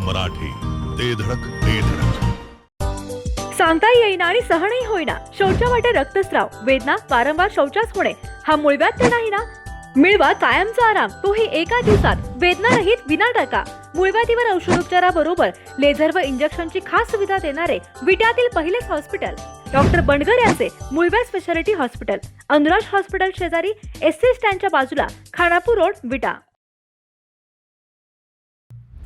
मराठी, ते धडक ते धडक. सांगता येईना आणि सहनही होईना शौचा वाटे रक्तस्राव, वेदना, वारंवार शौचास होणे हा मूळव्याध तर नाही ना? मिळवा कायमचा आराम, तोही एका दिवसात, वेदना रहित विना टाका. मूळव्याधीवर औषधोपचाराबरोबर लेझर व इंजेक्शनची खास सुविधा देणारे विट्यातील पहिलेच हॉस्पिटल डॉक्टर बंडगर यांचे मूळव्याध स्पेशालिटी हॉस्पिटल, अनुराज हॉस्पिटल शेजारी, एससी स्टँडच्या बाजूला, खानापूर रोड, विटा.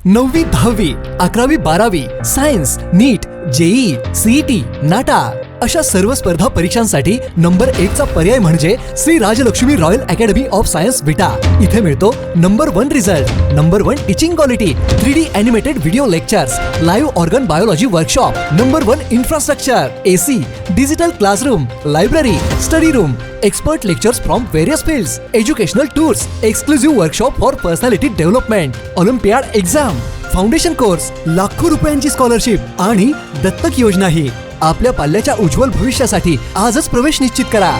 9वी 10वी 11वी 12वी science, NEET, JEE, CET, NATA अशा सर्व स्पर्धा परीक्षांसाठी नंबर 1 चा पर्याय म्हणजे Shri Rajlakshmi royal academy of science Vita. इथे मिळतो number 1 result, number 1 teaching quality, 3D animated video lectures, live organ biology workshop, number 1 infrastructure, AC, digital classroom, library, study room, expert lectures from various fields, educational tours, exclusive workshop for personality development, Olympiad exam, foundation course, लाखो रुपयांची scholarship आणि दत्तक योजनाही. आपल्या पाल्याच्या उज्ज्वल भविष्यासाठी आजच प्रवेश निश्चित करा.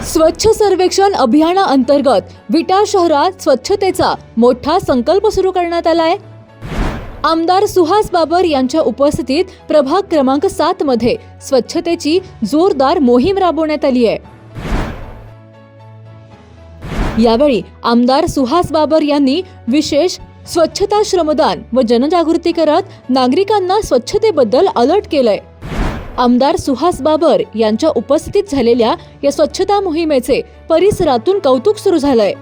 स्वच्छ सर्वेक्षण अभियानाअंतर्गत विटा शहरात स्वच्छतेचा मोठा संकल्प सुरू करण्यात आलाय. आमदार सुहास बाबर यांच्या उपस्थितीत प्रभाग क्रमांक 7 मध्ये स्वच्छतेची जोरदार मोहीम राबवण्यात आली आहे. यावेळी आमदार सुहास बाबर यांनी विशेष स्वच्छता श्रमदान व जनजागृती करत नागरिकांना स्वच्छतेबद्दल अलर्ट केलंय. आमदार सुहास बाबर यांच्या उपस्थितीत झालेल्या या स्वच्छता मोहिमेचे परिसरातून कौतुक सुरू झालंय.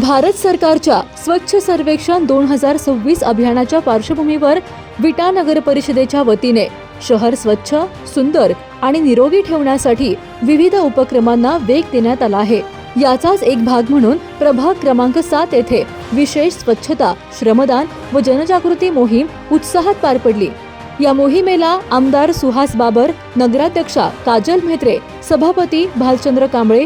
भारत सरकारच्या स्वच्छ सर्वेक्षण 2026 अभियानाच्या पार्श्वभूमीवर विटा नगर परिषदेच्या वतीने शहर स्वच्छ, सुंदर आणि निरोगी ठेवण्यासाठी विविध उपक्रमांना वेग देण्यात आला आहे. याचाच एक भाग म्हणून प्रभाग क्रमांक 7 येथे विशेष स्वच्छता श्रमदान व जनजागृती मोहीम उत्साहात पार पडली. या मोहिमेला आमदार सुहास बाबर, नगराध्यक्षा काजल म्हेत्रे, सभापती भालचंद्र कांबळे,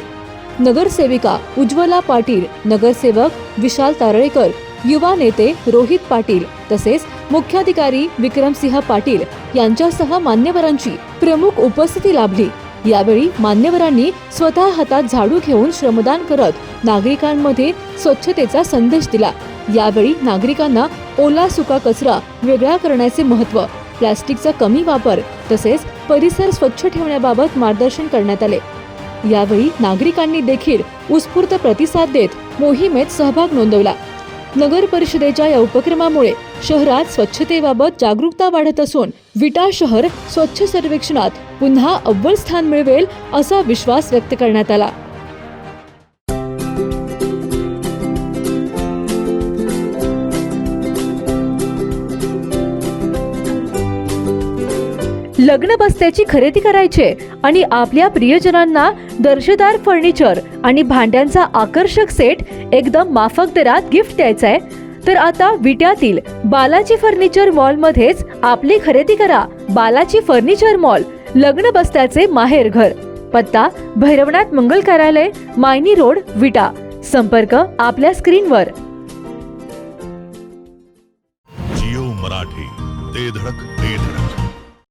नगरसेविका उज्ज्वला पाटील, नगरसेवक विशाल तारळेकर, युवा नेते रोहित पाटील तसेच मुख्याधिकारी विक्रमसिंह पाटील यांच्यासह मान्यवरांची प्रमुख उपस्थिती लाभली. यावेळी मान्यवरांनी स्वतः हातात झाडू घेऊन श्रमदान करत नागरिकांमध्ये स्वच्छतेचा संदेश दिला. यावेळी नागरिकांना ओला सुका कचरा वेगळा करण्याचे महत्त्व, प्लास्टिकचा कमी वापर तसेच परिसर स्वच्छ ठेवण्याबाबत मार्गदर्शन करण्यात आले. यावेळी नागरिकांनी देखील उत्स्फूर्त प्रतिसाद देत मोहिमेत सहभाग नोंदवला. नगर परिषदेच्या या उपक्रमामुळे शहरात स्वच्छतेबाबत जागरूकता वाढत असून विटा शहर स्वच्छ सर्वेक्षणात पुन्हा अव्वल स्थान मिळवेल असा विश्वास व्यक्त करण्यात आला. लग्न बस्त्याची खरेदी करायची आणि आपल्या प्रियजनांना दर्जेदार फर्निचर आणि भांड्यांचा आकर्षक सेट एकदम माफक दरात गिफ्ट द्यायचा आहे तर आता विट्यातील बालाजी फर्निचर मॉल मध्येच आपली खरेदी करा. बालाजी फर्निचर मॉल, लग्न बस्त्याचे माहेरघर. पत्ता भैरवनाथ मंगल कार्यालय, मायनी रोड, विटा. संपर्क आपल्या स्क्रीनवर. जिओ मराठी, ते धडक ते धडक.